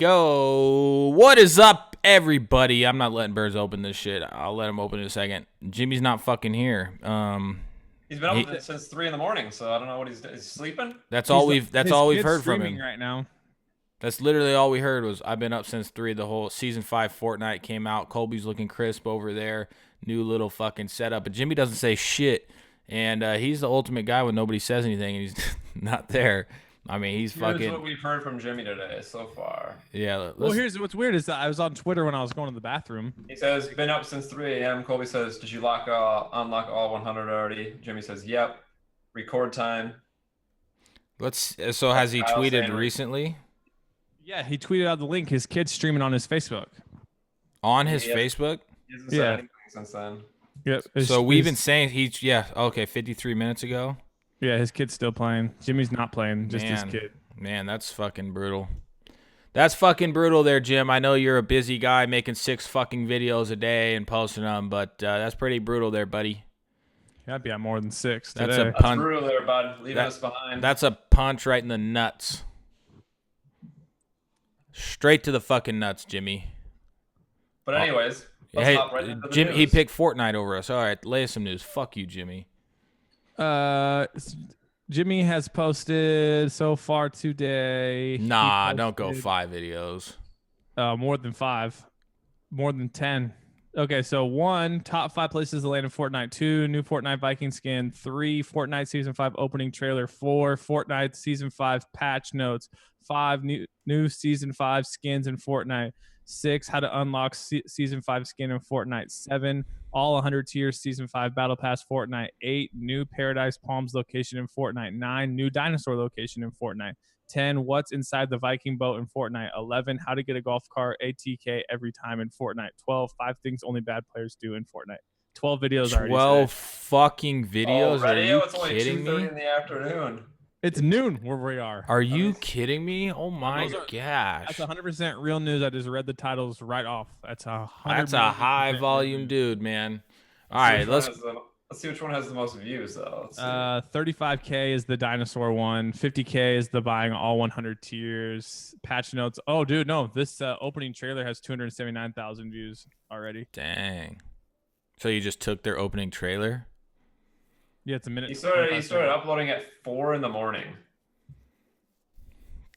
go. What is up, everybody? I'm not letting Birds open this shit. I'll let him open in a second. Jimmy's not fucking here. He's been up since 3 in the morning, so I don't know what he's sleeping. That's all we've heard from him right now. That's literally all we heard was I've been up since 3. The whole season 5 Fortnite came out. Colby's looking crisp over there. New little fucking setup. But Jimmy doesn't say shit. And he's the ultimate guy when nobody says anything and he's not there. I mean, here's what we've heard from Jimmy today so far. Yeah. Well, here's what's weird is that I was on Twitter when I was going to the bathroom. He says, been up since 3 a.m. Colby says, did you unlock all 100 already? Jimmy says, yep. Record time. So has he tweeted recently? Yeah, he tweeted out the link. His kid's streaming on his Facebook. On his Facebook? He hasn't said anything since then. Yep. So we've been saying 53 minutes ago. Yeah, his kid's still playing. Jimmy's not playing, just his kid. Man, that's fucking brutal. That's fucking brutal there, Jim. I know you're a busy guy making 6 fucking videos a day and posting them, but that's pretty brutal there, buddy. I'd be at more than 6 today. That's brutal there, bud. Leaving us behind. That's a punch right in the nuts. Straight to the fucking nuts, Jimmy. But anyways, let's hop right into the Jimmy, news. he picked Fortnite over us. All right, lay us some news. Fuck you, Jimmy. Jimmy has posted so far today. Nah, don't go 5 videos. More than 5. More than 10. Okay, so 1, top 5 places to land in Fortnite. 2, new Fortnite Viking skin. 3, Fortnite Season 5 opening trailer. 4, Fortnite Season 5 patch notes. 5, new Season 5 skins in Fortnite. 6, how to unlock Season 5 skin in Fortnite. 7, all 100 tiers Season 5 Battle Pass Fortnite. 8, new Paradise Palms location in Fortnite. 9, new dinosaur location in Fortnite. 10, what's inside the Viking boat in Fortnite. 11, how to get a golf cart ATK every time in Fortnite. 12, 5 things only bad players do in Fortnite. 12 videos already. 12 fucking videos? Already? Are you It's only kidding 2:30 me? in the afternoon. It's noon where we are. Are you kidding me? Oh my gosh. That's 100% real news. I just read the titles right off. That's a high volume dude, man. All right, let's see which one has the most views, though. 35K is the dinosaur one. 50K is the buying all 100 tiers. Patch notes. Oh, dude, no. This opening trailer has 279,000 views already. Dang. So you just took their opening trailer? Yeah, it's a minute. He started uploading at 4 in the morning.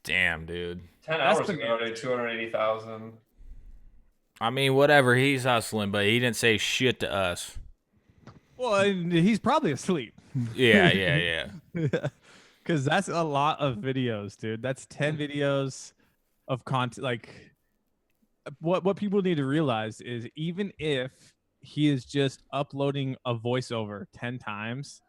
Damn, dude. 10 hours ago, already 280,000. I mean, whatever. He's hustling, but he didn't say shit to us. Well, he's probably asleep. Yeah. Because that's a lot of videos, dude. That's 10 videos of content. Like, what people need to realize is even if he is just uploading a voiceover 10 times,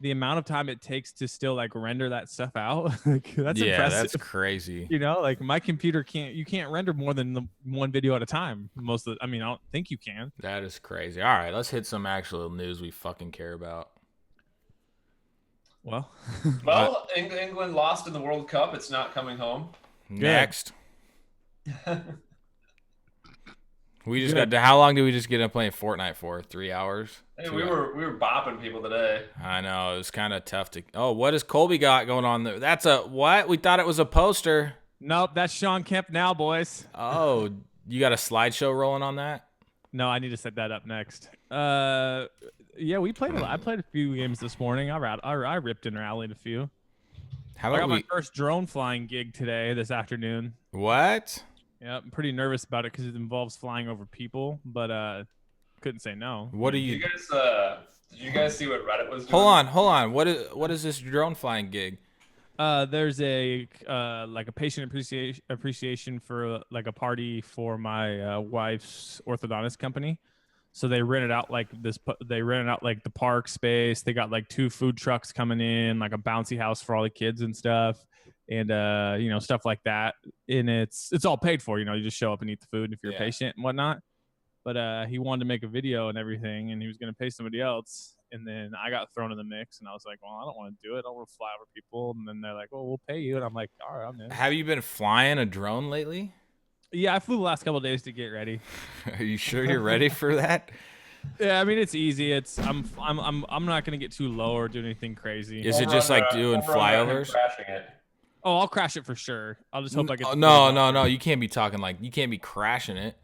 the amount of time it takes to still like render that stuff out, like, that's impressive. That's crazy. You know, like my computer you can't render more than one video at a time. I don't think you can. That is crazy. All right, let's hit some actual news we fucking care about. Well, England lost in the World Cup. It's not coming home. Next. We just got to, how long did we just get up playing Fortnite for? 3 hours? Hey, we were bopping people today. I know, it was kind of tough to. Oh, what has Colby got going on there? That's a what? We thought it was a poster. Nope, that's Sean Kemp now, boys. Oh, you got a slideshow rolling on that? No, I need to set that up next. Yeah, we played a lot. I played a few games this morning. I ripped and rallied a few. How I about got my first drone flying gig this afternoon. What? Yeah, I'm pretty nervous about it because it involves flying over people, but couldn't say no. What are you? Did you guys see what Reddit was doing? Hold on. What is this drone flying gig? There's a like a patient appreciation for like a party for my wife's orthodontist company. So they rented out like the park space. They got like 2 food trucks coming in, like a bouncy house for all the kids and stuff. And stuff like that, and it's all paid for. You just show up and eat the food if you're a patient and whatnot. But he wanted to make a video and everything, and he was going to pay somebody else. And then I got thrown in the mix, and I was like, well, I don't want to do it. I don't want to fly over people. And then they're like, well, we'll pay you. And I'm like, all right, I'm in. Have you been flying a drone lately? Yeah, I flew the last couple of days to get ready. Are you sure you're ready for that? Yeah, I mean it's easy. I'm not going to get too low or do anything crazy. Is it just like doing flyovers? Crashing it. Oh, I'll crash it for sure. I'll just hope I get. No. You can't be talking like you can't be crashing it.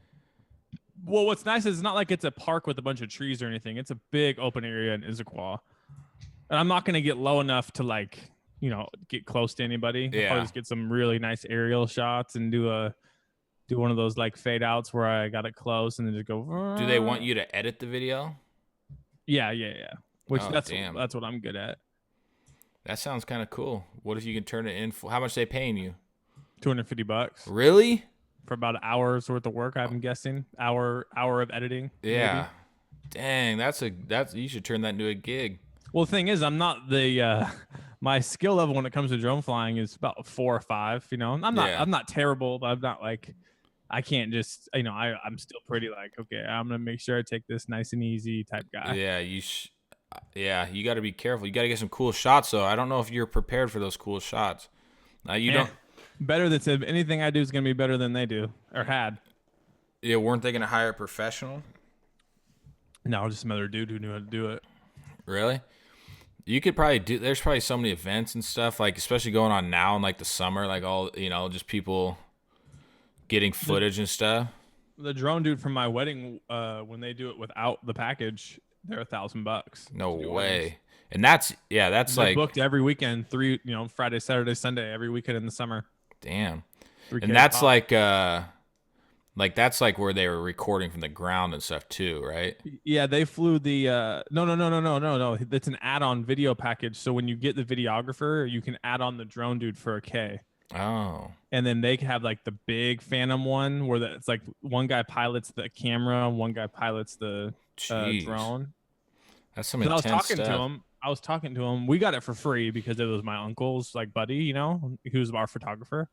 Well, what's nice is it's not like it's a park with a bunch of trees or anything. It's a big open area in Issaquah. And I'm not going to get low enough to like, get close to anybody. Yeah. I'll probably just get some really nice aerial shots and do one of those like fade outs where I got it close and then just go. Do they want you to edit the video? Yeah. Which that's damn. what I'm good at. That sounds kind of cool. What if you can turn it in? How much they paying you? $250. Really? For about an hour's worth of work, I'm guessing. Hour of editing. Yeah. Maybe. Dang, you should turn that into a gig. Well, the thing is, I'm not my skill level when it comes to drone flying is about 4 or 5. I'm not terrible, but I'm not like I can't just I'm still pretty like okay, I'm gonna make sure I take this nice and easy type guy. Yeah, you got to be careful. You got to get some cool shots though. I don't know if you're prepared for those cool shots. You don't. Better than anything I do is gonna be better than they do or had. Yeah, weren't they gonna hire a professional? No, just another dude who knew how to do it. Really? You could probably there's probably so many events and stuff, like especially going on now in like the summer, like all just people getting footage and stuff. The drone dude from my wedding, when they do it without the package, they're $1,000. No way. And that's they're like booked every weekend, Friday, Saturday, Sunday, every weekend in the summer. Damn. And that's like that's like where they were recording from the ground and stuff too, right? Yeah, they flew the no. It's an add-on video package. So when you get the videographer, you can add on the drone dude for $1,000. Oh. And then they can have like the big Phantom one where it's like one guy pilots the camera, one guy pilots the drone. That's some intense stuff. I was talking to him. We got it for free because it was my uncle's like buddy, he was our photographer.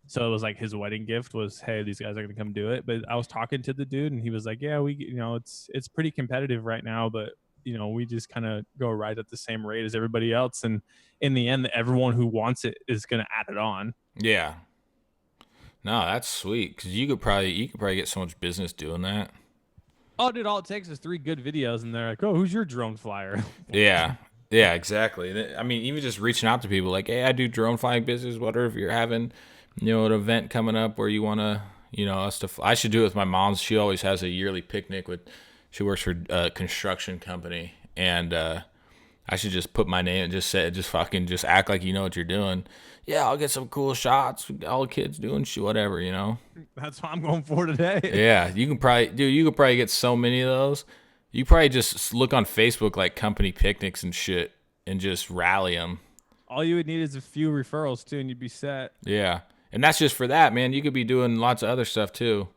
So it was like his wedding gift was, hey, these guys are gonna come do it. But I was talking to the dude and he was like, yeah, we, it's pretty competitive right now, but we just kind of go right at the same rate as everybody else. And in the end, everyone who wants it is gonna add it on. Yeah. No, that's sweet because you could probably get so much business doing that. Oh, dude, all it takes is 3 good videos, and they're like, "Oh, who's your drone flyer?" Yeah, exactly. I mean, even just reaching out to people like, "Hey, I do drone flying business. Whatever, if you're having, an event coming up where you want to, us to. I should do it with my mom. She always has a yearly picnic she works for a construction company, and I should just put my name and just act like you know what you're doing. Yeah, I'll get some cool shots. All the kids doing shit, whatever, That's what I'm going for today. Yeah, you could probably get so many of those. You probably just look on Facebook like company picnics and shit and just rally them. All you would need is a few referrals too, and you'd be set. Yeah, and that's just for that, man. You could be doing lots of other stuff too.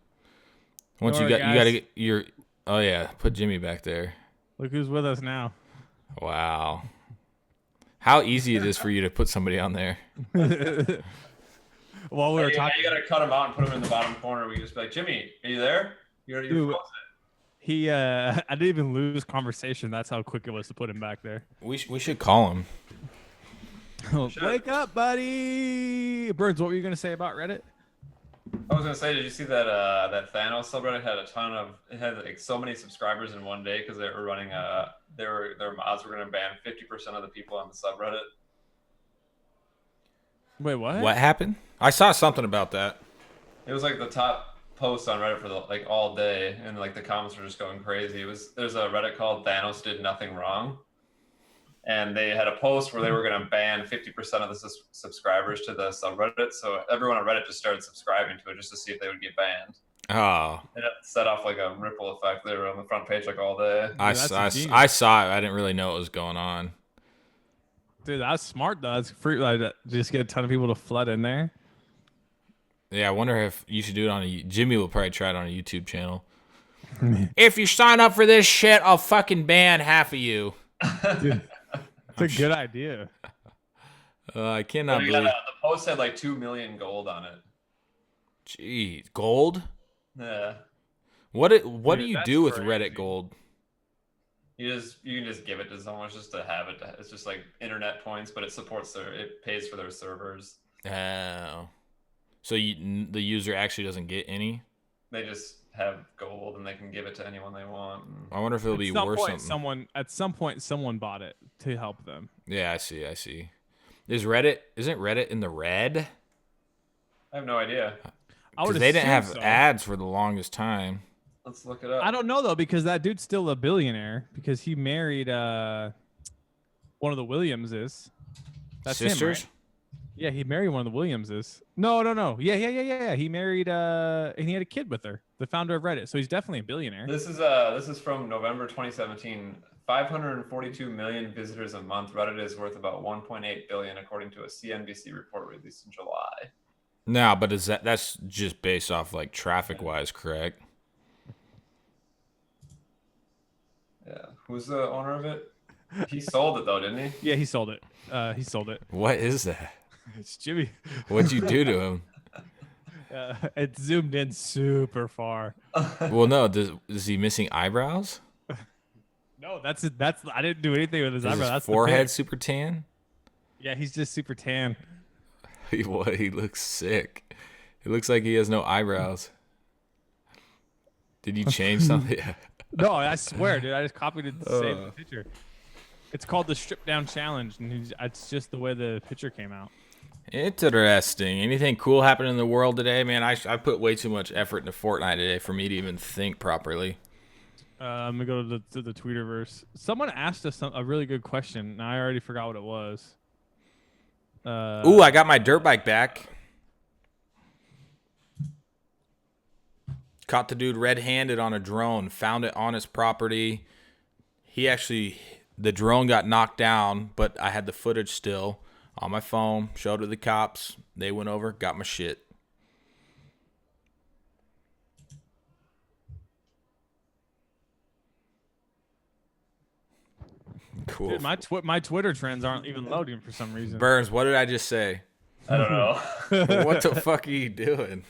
Once you got to get your. Oh yeah, put Jimmy back there. Look who's with us now. Wow. How easy it is for you to put somebody on there. While we were talking, you gotta cut him out and put him in the bottom corner. We just be like, Jimmy, are you there? You're I didn't even lose conversation. That's how quick it was to put him back there. We should call him. Wake up, buddy. Burns, what were you gonna say about Reddit? I was gonna say, did you see that that Thanos subreddit had like so many subscribers in one day because they were running their mods were gonna ban 50% of the people on the subreddit. Wait, what? What happened? I saw something about that. It was like the top post on Reddit for all day, and like the comments were just going crazy. There's a Reddit called Thanos Did Nothing Wrong, and they had a post where they were going to ban 50% of the subscribers to the subreddit. So everyone on Reddit just started subscribing to it just to see if they would get banned. Oh. And it set off like a ripple effect. They were on the front page like all day. I saw it. I didn't really know what was going on. Dude, that's smart though. That's free. Like, just get a ton of people to flood in there. Yeah, I wonder if you should do it on Jimmy will probably try it on a YouTube channel. If you sign up for this shit, I'll fucking ban half of you. Dude, that's a good idea. I cannot believe the post had like 2 million gold on it. Jeez, gold? Yeah. What do you do with Reddit gold? You can just give it to someone just to have it. It's just like internet points, but it pays for their servers. Oh. So the user actually doesn't get any? They just have gold and they can give it to anyone they want. I wonder if it'll be worth something. At some point, someone bought it to help them. Yeah, I see. Isn't Reddit in the red? I have no idea. Because they didn't have so. ads for the longest time. Let's look it up. I don't know though, because that dude's still a billionaire because he married one of the Williamses. That's Sisters? him, right? Yeah, he married one of the Williamses. No. Yeah. He married and he had a kid with her, the founder of Reddit. So he's definitely a billionaire. This is from November 2017. 542 million visitors a month. Reddit is worth about 1.8 billion, according to a CNBC report released in July. No, but that's just based off like traffic wise, correct? Yeah. Who's the owner of it? He sold it though, didn't he? Yeah, he sold it. He sold it. What is that? It's Jimmy. What'd you do to him? It zoomed in super far. Well, no. Is he missing eyebrows? No, that's I didn't do anything with his Is eyebrow. his That's forehead super tan? Yeah, he's just super tan. He looks sick. It looks like he has no eyebrows. Did you change something? Yeah. No, I swear, dude. I just copied it to save the picture. It's called the Strip Down Challenge, and it's just the way the picture came out. Interesting. Anything cool happened in the world today, man? I put way too much effort into Fortnite today for me to even think properly. I'm gonna go to the Twitterverse. Someone asked us a really good question, and I already forgot what it was. Ooh, I got my dirt bike back. Caught the dude red-handed on a drone. Found it on his property. The drone got knocked down, but I had the footage still on my phone. Showed it to the cops. They went over, got my shit. Cool. Dude, my Twitter trends aren't even loading for some reason. Burns, what did I just say? I don't know. What the fuck are you doing?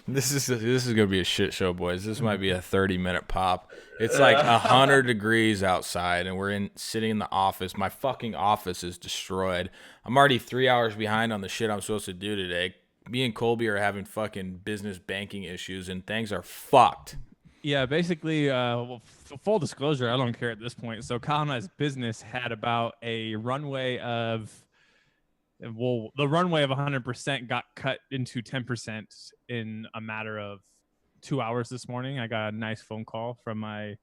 This is gonna be a shit show, boys. This might be a 30-minute pop. It's like 100 degrees outside, and we're sitting in the office. My fucking office is destroyed. I'm already 3 hours behind on the shit I'm supposed to do today. Me and Colby are having fucking business banking issues, and things are fucked. Yeah, basically, full disclosure, I don't care at this point. So Kyle and I's business had about a runway of, the runway of 100% got cut into 10% in a matter of 2 hours this morning. I got a nice phone call from my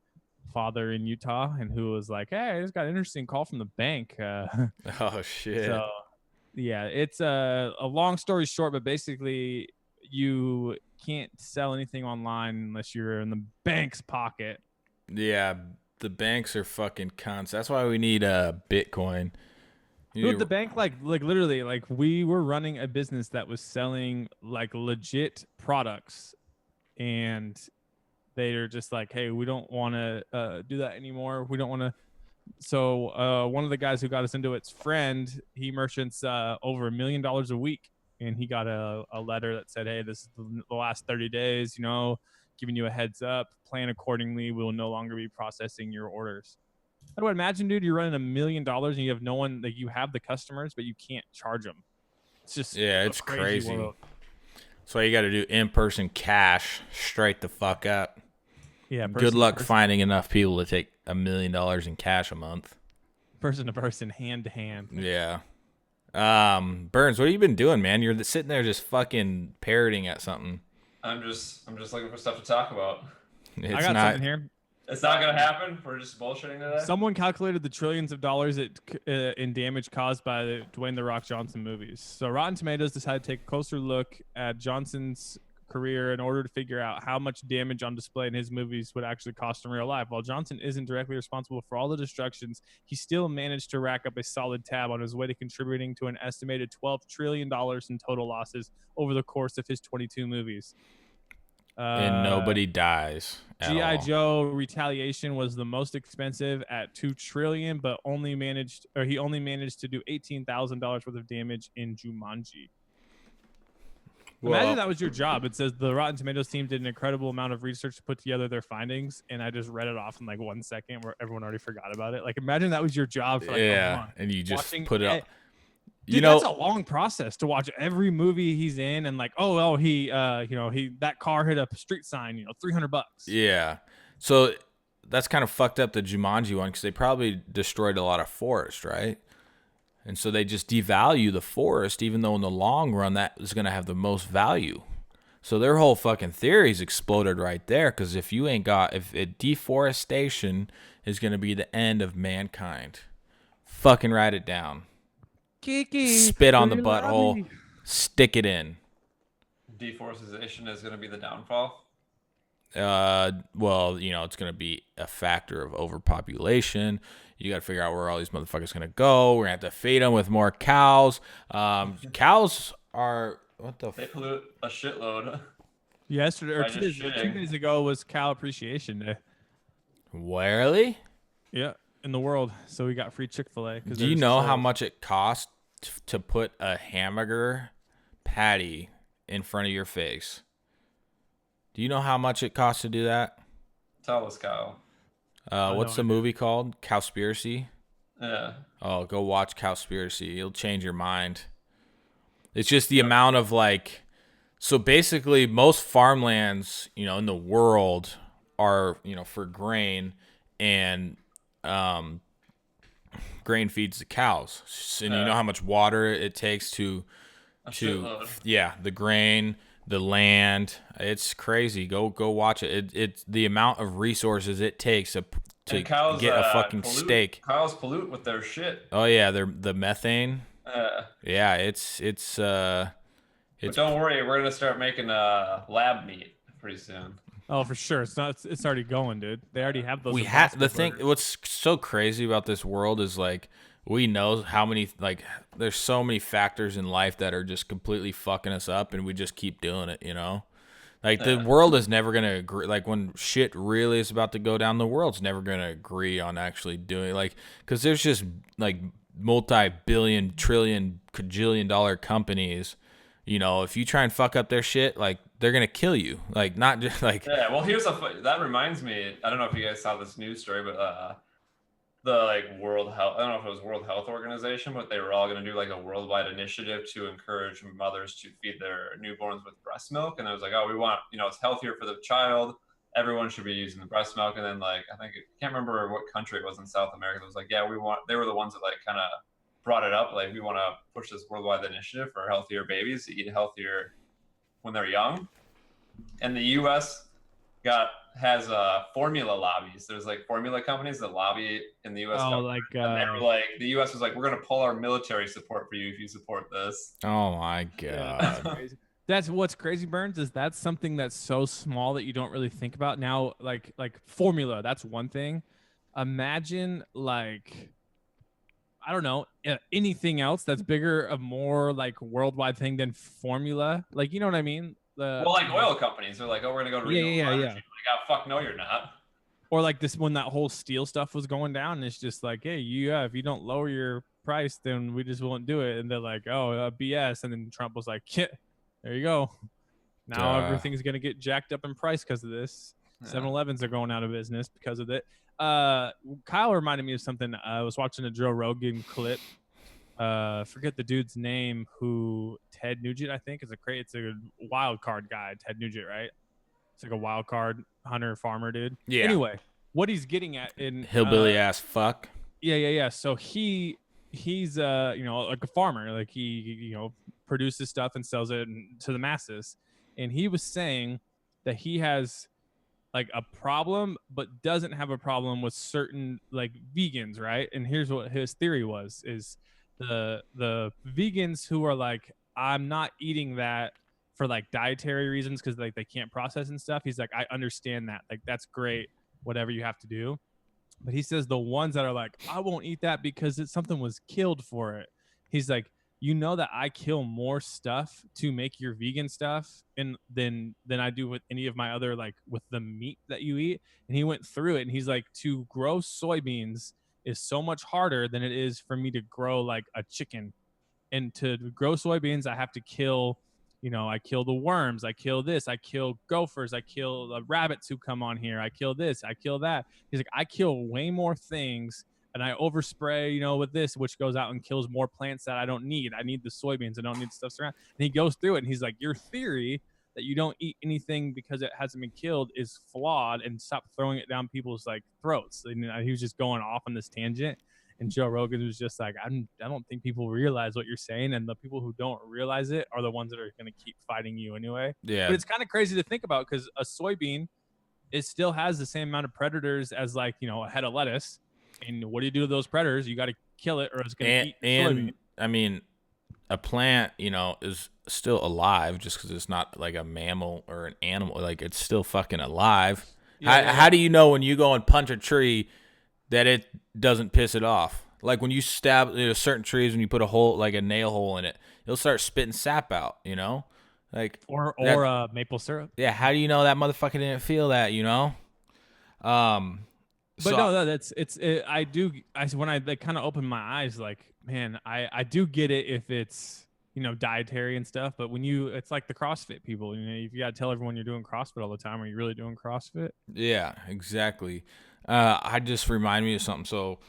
father in Utah, and who was like, "Hey, I just got an interesting call from the bank." Oh shit. So, yeah, it's a long story short, but basically, you can't sell anything online unless you're in the bank's pocket. Yeah, the banks are fucking cunts. That's why we need Bitcoin. Dude, the bank, like literally, like we were running a business that was selling like legit products, and they're just like, "Hey, we don't want to do that anymore. We don't want to." So one of the guys who got us into it's friend, he merchants over $1 million a week. And he got a letter that said, "Hey, this is the last 30 days, giving you a heads up. Plan accordingly. We will no longer be processing your orders." I would imagine, dude, you're running $1 million and you have no one, like you have the customers, but you can't charge them. It's just it's crazy. World. That's why you got to do in-person cash straight the fuck up. Yeah. Good luck finding enough people to take $1 million in cash a month. Person to person, hand to hand. Yeah. Burns, what have you been doing, man? You're sitting there just fucking parroting at something. I'm just looking for stuff to talk about. I got something here. It's not gonna happen. We're just bullshitting today. Someone calculated the trillions of dollars in damage caused by the Dwayne "The Rock" Johnson movies. So Rotten Tomatoes decided to take a closer look at Johnson's career in order to figure out how much damage on display in his movies would actually cost in real life. While Johnson isn't directly responsible for all the destructions, he still managed to rack up a solid tab on his way to contributing to an estimated $12 trillion in total losses over the course of his 22 movies. And nobody dies. G.I. Joe Retaliation was the most expensive at $2 trillion, but he only managed to do $18,000 worth of damage in Jumanji. Imagine that was your job. It says the Rotten Tomatoes team did an incredible amount of research to put together their findings, and I just read it off in like 1 second where everyone already forgot about it. Like, imagine that was your job for like a month. And you just put it up. Dude, that's a long process to watch every movie he's in, and like, he that car hit a street sign, $300. Yeah. So that's kind of fucked up, the Jumanji one, because they probably destroyed a lot of forest, right? And so they just devalue the forest, even though in the long run that is going to have the most value. So their whole fucking theory's exploded right there. Because if deforestation is going to be the end of mankind, fucking write it down. Kiki, Spit on the free butthole, lobby. stick it in. Deforestation is going to be the downfall. Well, it's going to be a factor of overpopulation. You got to figure out where all these motherfuckers going to go. We're going to have to feed them with more cows. Cows are, They pollute a shitload. Yesterday or By two just days, shitting. 2 days ago was Cow Appreciation Day. Really? Yeah, in the world. So we got free Chick-fil-A. Do you know how much it costs to put a hamburger patty in front of your face? Do you know how much it costs to do that? Tell us, Kyle. What's the movie called? Cowspiracy? Yeah. Oh, go watch Cowspiracy. It'll change your mind. It's just the amount of so basically most farmlands, in the world are, for grain, and grain feeds the cows. And you know how much water it takes to the grain, the land. It's crazy. Go watch it. It's the amount of resources it takes to cows, get a fucking steak. Cows pollute with their shit. Oh yeah, the methane. Yeah, it's but don't worry, we're gonna start making lab meat pretty soon. Oh, for sure. It's already going, dude. They already have those. The thing. What's so crazy about this world is we know how many there's so many factors in life that are just completely fucking us up, and we just keep doing it. The world is never gonna agree. When shit really is about to go down, the world's never gonna agree on actually doing because there's just multi-billion, trillion, cajillion dollar companies. If you try and fuck up their shit, they're gonna kill you. Not just Yeah, well, that reminds me. I don't know if you guys saw this news story, but the World Health. I don't know if it was World Health Organization, but they were all gonna do a worldwide initiative to encourage mothers to feed their newborns with breast milk. And it was we want it's healthier for the child. Everyone should be using the breast milk. And then I can't remember what country it was in South America. It was we want. They were the ones that kind of brought it up. We want to push this worldwide initiative for healthier babies to eat healthier when they're young. And the U.S. has formula lobbies. There's formula companies that lobby in the U.S. Oh, and they were the U.S. was we're gonna pull our military support for you if you support this. Oh my god. Yeah, that's what's crazy, Burns, is that's something that's so small that you don't really think about now. Like formula, that's one thing. Imagine I don't know, anything else that's bigger, a more worldwide thing than formula. You know what I mean? Oil companies are oh, we're gonna go to renewable energy. Fuck no, you're not. Or this when that whole steel stuff was going down, and it's just hey, if you don't lower your price, then we just won't do it. And they're BS. And then Trump was yeah, there you go. Now everything's gonna get jacked up in price because of this. 7-Elevens are going out of business because of it. Kyle reminded me of something. I was watching a Joe Rogan clip. Forget the dude's name. Who Ted Nugent, I think, it's a wild card guy. Ted Nugent, right? It's a wild card hunter farmer dude. Yeah. Anyway, what he's getting at in hillbilly ass fuck. Yeah. So he's a farmer. He produces stuff and sells it to the masses. And he was saying that he has a problem, but doesn't have a problem with certain vegans, right? And here's what his theory was: is the vegans who are I'm not eating that for dietary reasons because they can't process and stuff. He's I understand that. That's great, whatever you have to do. But he says the ones that are I won't eat that because something was killed for it. He's that I kill more stuff to make your vegan stuff than I do with any of my other with the meat that you eat. And he went through it, and he's to grow soybeans is so much harder than it is for me to grow a chicken. And to grow soybeans, I have to kill, I kill the worms, I kill this, I kill gophers, I kill the rabbits who come on here, I kill this, I kill that. He's I kill way more things, and I overspray, with this, which goes out and kills more plants that I don't need. I need the soybeans, I don't need stuff around. And he goes through it, and he's your theory that you don't eat anything because it hasn't been killed is flawed, and stop throwing it down people's throats. And he was just going off on this tangent. And Joe Rogan was just like, I don't think people realize what you're saying, and the people who don't realize it are the ones that are going to keep fighting you anyway. Yeah. But it's kind of crazy to think about because a soybean, it still has the same amount of predators as like, you know, a head of lettuce. And what do you do to those predators? You got to kill it or it's going to eat the soybean. I mean, a plant, you know, is still alive just because it's not like a mammal or an animal. Like, it's still fucking alive. How do you know when you go and punch a tree that it doesn't piss it off? Like, when you stab certain trees, when you put a hole, like a nail hole in it, it'll start spitting sap out, you know? Like, or maple syrup. Yeah, how do you know that motherfucker didn't feel that, you know? But no, when I like, kind of open my eyes, like, man, I do get it if it's, you know, dietary and stuff. But when it's like the CrossFit people, you know, if you got to tell everyone you're doing CrossFit all the time, are you really doing CrossFit? Yeah, exactly. I just remind me of something. So,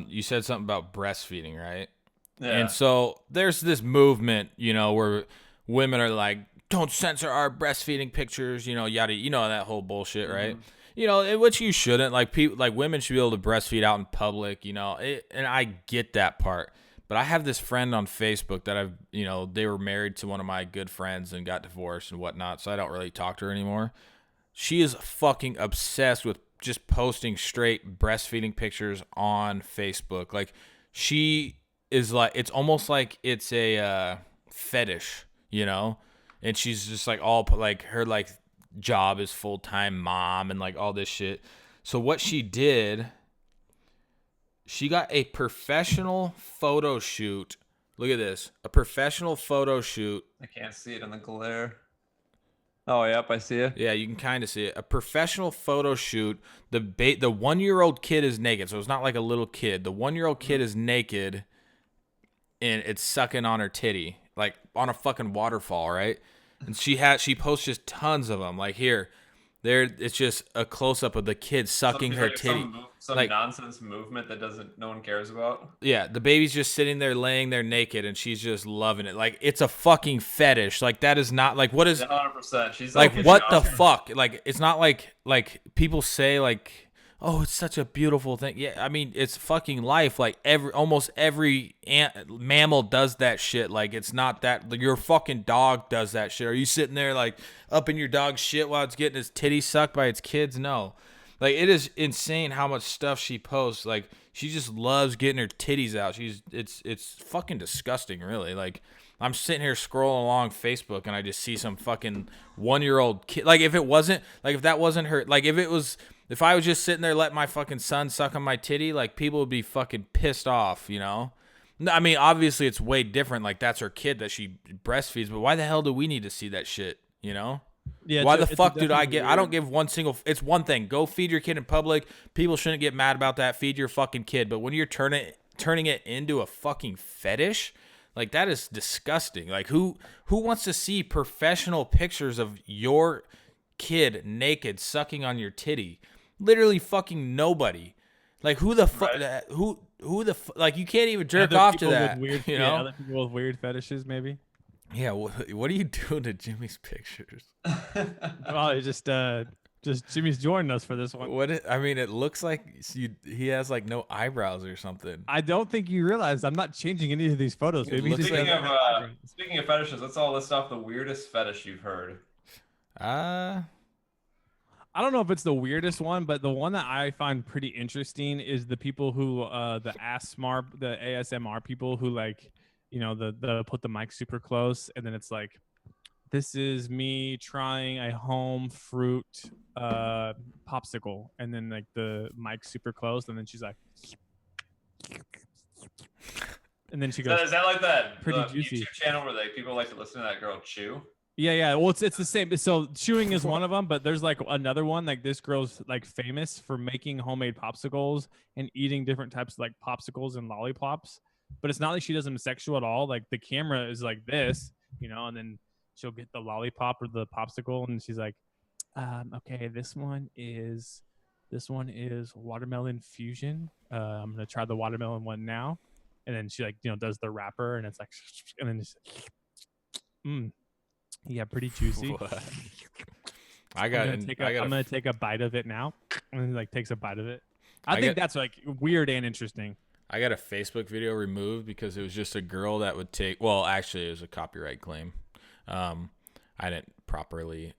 you said something about breastfeeding, right? Yeah. And so there's this movement, you know, where women are like, don't censor our breastfeeding pictures, you know, yada, you know, that whole bullshit, right? You know, which you shouldn't. Like, people, like, women should be able to breastfeed out in public, you know, and I get that part. But I have this friend on Facebook that you know, they were married to one of my good friends and got divorced and whatnot, so I don't really talk to her anymore. She is fucking obsessed with just posting straight breastfeeding pictures on Facebook. Like, she is like, it's almost like it's a fetish, you know? And she's just like all, like, her, like, job is full-time mom and like all this shit. So what she did, she got a professional photo shoot. Look at this. A professional photo shoot. I can't see it in the glare. Oh, yep, I see it. Yeah, you can kind of see it. A professional photo shoot. The 1-year-old kid is naked, so it's not like a little kid. The 1-year-old kid is naked, and it's sucking on her titty, like on a fucking waterfall, right? And she posts just tons of them. Like, here, there, it's just a close up of the kid sucking her titty. Some like, nonsense movement that no one cares about. Yeah, the baby's just sitting there laying there naked, and she's just loving it. Like, it's a fucking fetish. Like, that is not, like, what is 100%. She's like, what the fuck? Like, it's not like people say, like, oh, it's such a beautiful thing. Yeah, I mean, it's fucking life. Like, almost every mammal does that shit. Like, it's not that, like, your fucking dog does that shit. Are you sitting there, like, up in your dog's shit while it's getting its titty sucked by its kids? No. Like, it is insane how much stuff she posts. Like, she just loves getting her titties out. It's fucking disgusting, really. Like, I'm sitting here scrolling along Facebook and I just see some fucking 1-year-old kid. Like, if that wasn't her, like, if I was just sitting there letting my fucking son suck on my titty, like, people would be fucking pissed off, you know? I mean, obviously it's way different. Like, that's her kid that she breastfeeds, but why the hell do we need to see that shit, you know? Yeah. Why the fuck did I don't give it's one thing. Go feed your kid in public. People shouldn't get mad about that. Feed your fucking kid. But when you're turning it into a fucking fetish, like, that is disgusting. Like, who wants to see professional pictures of your kid naked sucking on your titty? Literally fucking nobody. Like, who the fuck? Right. Who the like? You can't even jerk off to that. Weird, you know, other people with weird fetishes, maybe. Yeah. What are you doing to Jimmy's pictures? Well, it's just Jimmy's joining us for this one. I mean, it looks like he has like no eyebrows or something. I don't think you realize I'm not changing any of these photos. Maybe speaking of fetishes, let's all list off the weirdest fetish you've heard. I don't know if it's the weirdest one, but the one that I find pretty interesting is the people who the ASMR people who, like, you know, the put the mic super close and then it's like, this is me trying a home fruit popsicle, and then like the mic super close, and then she's like, and then she goes, is that like that pretty juicy YouTube channel where people like to listen to that girl chew? Yeah. Well, it's the same. So chewing is one of them, but there's like another one. Like, this girl's like famous for making homemade popsicles and eating different types of like popsicles and lollipops. But it's not like she does them sexual at all. Like, the camera is like this, you know, and then she'll get the lollipop or the popsicle, and she's like, okay, this one is watermelon fusion. I'm gonna try the watermelon one now, and then she, like, you know, does the wrapper, and it's like, and then just, yeah, pretty juicy. I'm gonna take a bite of it now, and then, like, takes a bite of it. I think that's like weird and interesting. I got a Facebook video removed because it was just a girl that would take. Well, actually, it was a copyright claim. I didn't properly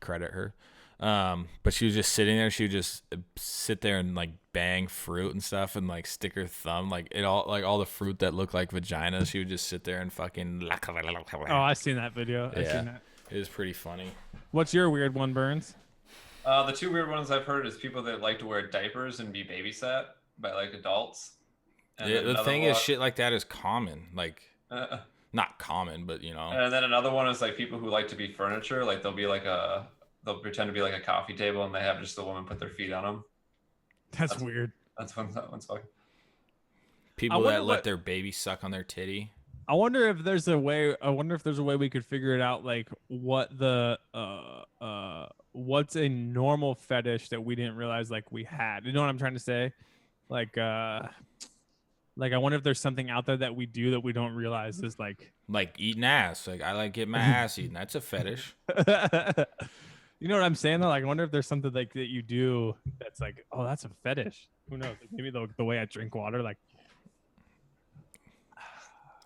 credit her. But she was just sitting there. She would just sit there and like bang fruit and stuff, and like stick her thumb like all the fruit that looked like vagina. She would just sit there and fucking. Oh, I seen that video. I seen that. It was pretty funny. What's your weird one, Burns? The two weird ones I've heard is people that like to wear diapers and be babysat by like adults. And the thing is, shit like that is common. Like, not common, but you know. And then another one is like people who like to be furniture. Like they'll pretend to be like a coffee table and they have just the woman put their feet on them. That's weird. That one's fucking. People that let their baby suck on their titty. I wonder if there's a way. We could figure it out. Like what the what's a normal fetish that we didn't realize like we had. You know what I'm trying to say? Like I wonder if there's something out there that we do that we don't realize is like eating ass. Like I like getting my ass eaten. That's a fetish. You know what I'm saying? Though? Like I wonder if there's something like that you do that's like, oh, that's a fetish. Who knows? Like, maybe the way I drink water, like.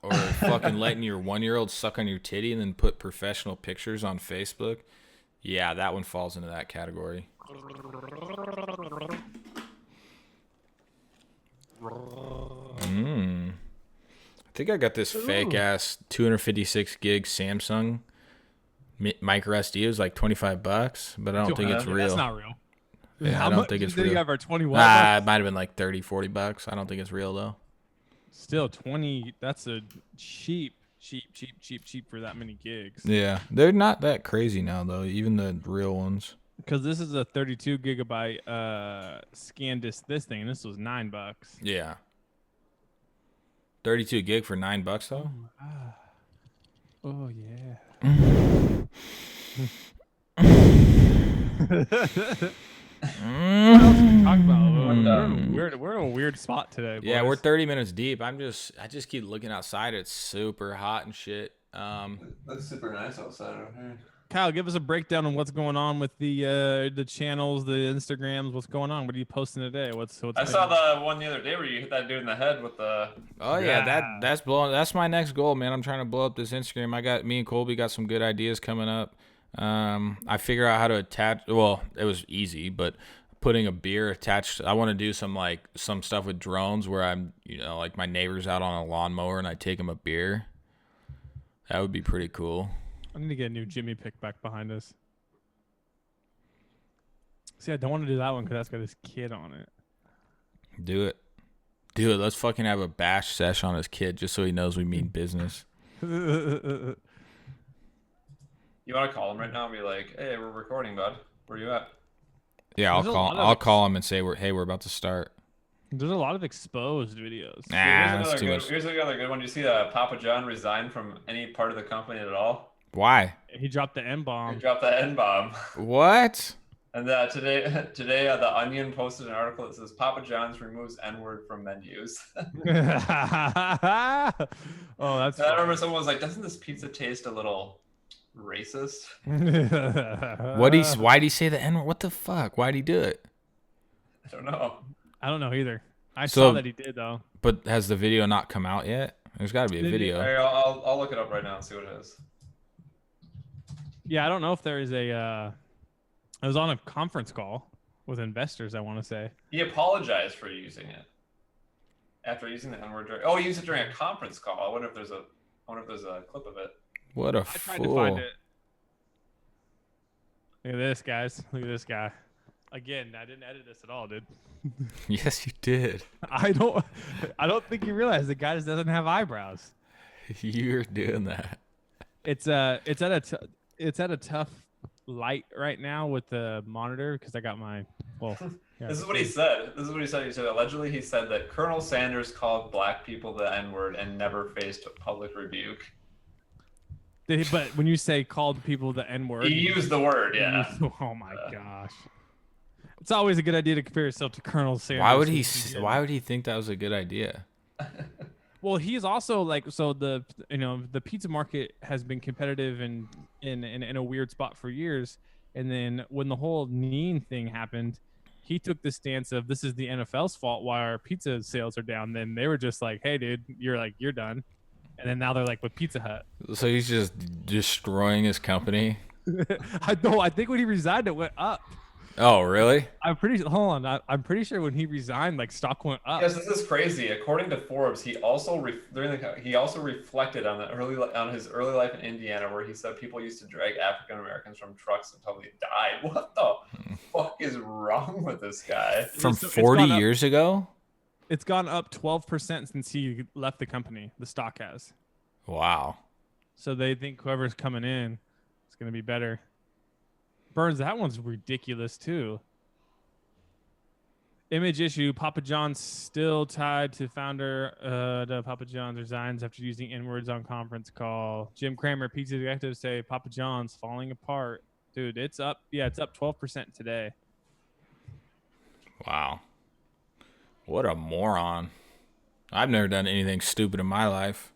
Or fucking letting your 1-year-old suck on your titty and then put professional pictures on Facebook. Yeah, that one falls into that category. I think I got this fake ass 256 gig Samsung micro SD. It was like $25, but I don't think it's real. That's not real. Yeah, I don't think it's real. You have our 21. It might have been like $30-40. I don't think it's real though. Still 20. That's a cheap for that many gigs. Yeah, they're not that crazy now though. Even the real ones. Because this is a 32 gigabyte ScanDisk. This thing. This was $9. Yeah. 32 gig for $9 though. Oh yeah. What else are we talking about? We're in a weird spot today. Boys. Yeah, we're 30 minutes deep. I just keep looking outside. It's super hot and shit. Looks super nice outside over here. Kyle, give us a breakdown on what's going on with the channels, the Instagrams. What's going on? What are you posting today? What's I saw the one the other day where you hit that dude in the head with the. Oh yeah, that's blowing. That's my next goal, man. I'm trying to blow up this Instagram. Me and Colby got some good ideas coming up. I figure out how to attach. Well, it was easy, but putting a beer attached. I want to do some stuff with drones where I'm, like my neighbor's out on a lawnmower and I take him a beer. That would be pretty cool. I need to get a new Jimmy pick back behind us. See, I don't want to do that one because that's got his kid on it. Do it. Let's fucking have a bash sesh on his kid just so he knows we mean business. You want to call him right now and be like, "Hey, we're recording, bud. Where you at?" Yeah, I'll call him and say we're about to start. There's a lot of exposed videos. That's too much. Here's another good one. You see that Papa John resigned from any part of the company at all? Why? He dropped the N-bomb. He dropped the N-bomb. What? And today, the Onion posted an article that says Papa John's removes N-word from menus. Oh, that's. I remember someone was like, "Doesn't this pizza taste a little racist?" Why'd he say the N-word? What the fuck? Why'd he do it? I don't know. I don't know either. I saw that he did though. But has the video not come out yet? There's got to be a video. Right, I'll look it up right now and see what it is. Yeah, I don't know if there is a. I was on a conference call with investors. I want to say he apologized for using it after using the N-word. He used it during a conference call. I wonder if there's a clip of it. What a I tried to find it. Look at this, guys. Look at this guy. Again, I didn't edit this at all, dude. Yes, you did. I don't think you realize the guy just doesn't have eyebrows. You're doing that. It's at a tough light right now with the monitor because I got my This is what he said. He said allegedly he said that Colonel Sanders called black people the N-word and never faced public rebuke. But when you say called people the N-word, he used the word, yeah. Oh my gosh. It's always a good idea to compare yourself to Colonel Sanders. Why would he think that was a good idea? Well, he's also the pizza market has been competitive and in a weird spot for years. And then when the whole Neen thing happened, he took the stance of this is the NFL's fault why our pizza sales are down. Then they were just like, hey, dude, you're done. And then now they're like with Pizza Hut. So he's just destroying his company. I think when he resigned, it went up. Oh, really? I'm pretty sure when he resigned, like stock went up. Yes, this is crazy. According to Forbes, he also reflected on his early life in Indiana, where he said people used to drag African Americans from trucks until they died. What the fuck is wrong with this guy? From 40 years ago? It's gone up 12% since he left the company. The stock has. Wow. So they think whoever's coming in is going to be better. Burns, that one's ridiculous too. Image issue: Papa John's still tied to founder. Papa John's resigns after using N-words on conference call. Jim Cramer, pizza executives say Papa John's falling apart. Dude, it's up. Yeah, it's up 12% today. Wow. What a moron. I've never done anything stupid in my life.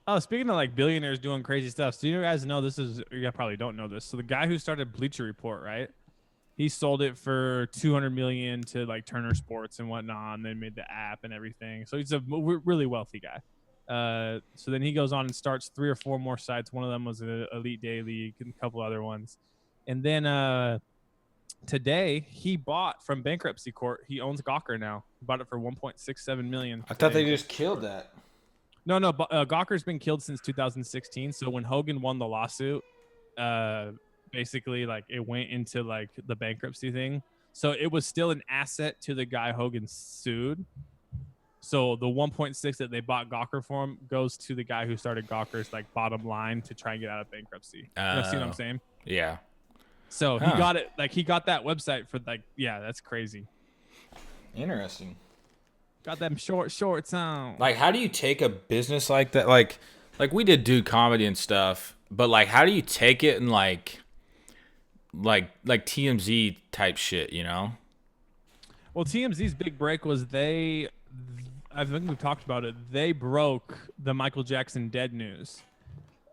Oh, speaking of like billionaires doing crazy stuff, so you guys know this is, you probably don't know this. So the guy who started Bleacher Report, right? He sold it for $200 million to like Turner Sports and whatnot, and then made the app and everything. So he's a really wealthy guy. So then he goes on and starts 3 or 4 more sites. One of them was an Elite Daily, and a couple other ones. And then today he bought from bankruptcy court. He owns Gawker now. He bought it for $1.67 million. I thought they just killed that. No, Gawker's been killed since 2016. So when Hogan won the lawsuit, basically like it went into like the bankruptcy thing. So it was still an asset to the guy Hogan sued. So the 1.6 that they bought Gawker for him goes to the guy who started Gawker's like bottom line to try and get out of bankruptcy. You see what I'm saying? Yeah. So he got it, like he got that website for like, yeah, that's crazy. Interesting. Got them shorts on. Like, how do you take a business like that? Like we did do comedy and stuff, but like, how do you take it and like TMZ type shit, you know? Well, TMZ's big break was I think we've talked about it. They broke the Michael Jackson dead news.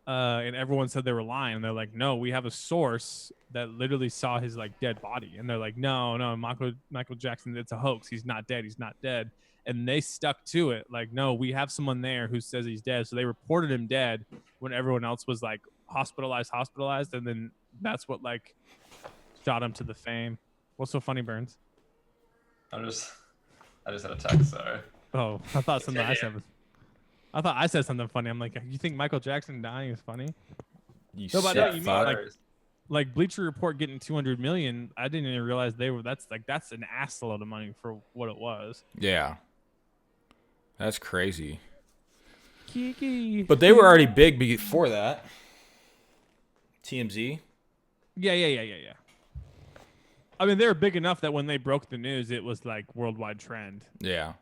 And everyone said they were lying. They're like, no, we have a source that literally saw his like dead body. And they're like, no, Michael Jackson, it's a hoax. He's not dead. He's not dead. And they stuck to it. Like, no, we have someone there who says he's dead. So they reported him dead when everyone else was like hospitalized. And then that's what like shot him to the fame. What's so funny, Burns? I just had a text. Sorry. Oh, I thought something I said was. I thought I said something funny. I'm like, you think Michael Jackson dying is funny? Like Bleacher Report getting 200 million. I didn't even realize that's an ass load of money for what it was. Yeah. That's crazy. Kiki. But they were already big before that. TMZ. Yeah. I mean, they were big enough that when they broke the news, it was like worldwide trend. Yeah.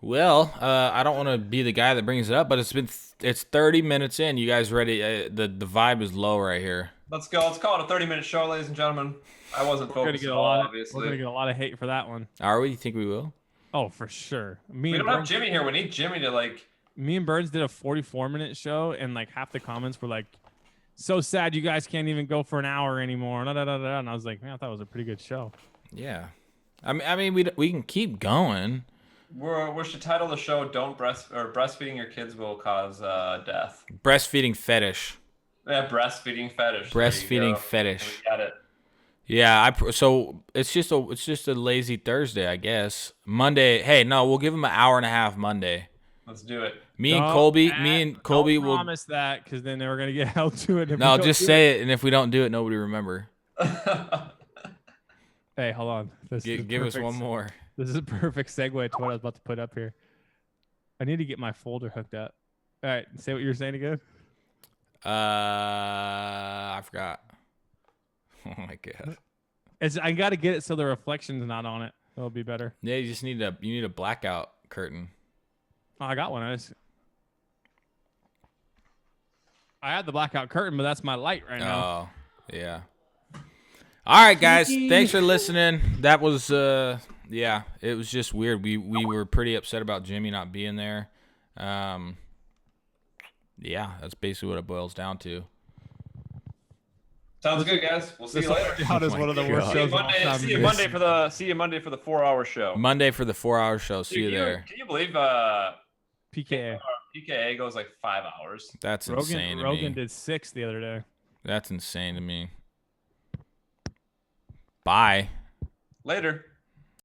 Well, I don't want to be the guy that brings it up, but it's 30 minutes in. You guys ready? The vibe is low right here. Let's go. Let's call it a 30-minute show, ladies and gentlemen. I wasn't focused at all, obviously. We're gonna get a lot of hate for that one. Are we? You think we will? Oh, for sure. We don't have Jimmy here. We need Jimmy to like. Me and Burns did a 44-minute show, and like half the comments were like, "So sad you guys can't even go for an hour anymore." And I was like, man, I thought it was a pretty good show. Yeah, I mean, we can keep going. We should title the show "Breastfeeding Your Kids Will Cause Death." Breastfeeding Fetish. Yeah, breastfeeding fetish. Breastfeeding fetish. We got it. Yeah, so it's just a lazy Thursday, I guess. Monday. Hey, no, we'll give him an hour and a half Monday. Let's do it. Me and Colby will promise that, because then we're gonna get held to it. No, just say it, and if we don't do it, nobody remember. Hey, hold on. Give us one more. This is a perfect segue to what I was about to put up here. I need to get my folder hooked up. All right, say what you were saying again. I forgot. Oh my god. I got to get it so the reflection's not on it. It'll be better. Yeah, you need a blackout curtain. Oh, I got one. I had the blackout curtain, but that's my light right now. Oh, yeah. All right, guys. Thanks for listening. That was yeah, it was just weird. We were pretty upset about Jimmy not being there. Yeah, that's basically what it boils down to. Sounds good, guys. We'll see you later. How does Oh my one of the God. worst See you shows of all Monday. time. See you Monday for the 4-hour show. Monday for the 4-hour show. See you Dude, there. Can you believe PKA. PKA goes like 5 hours? That's insane to Rogan me. did 6 the other day. That's insane to me. Bye. Later.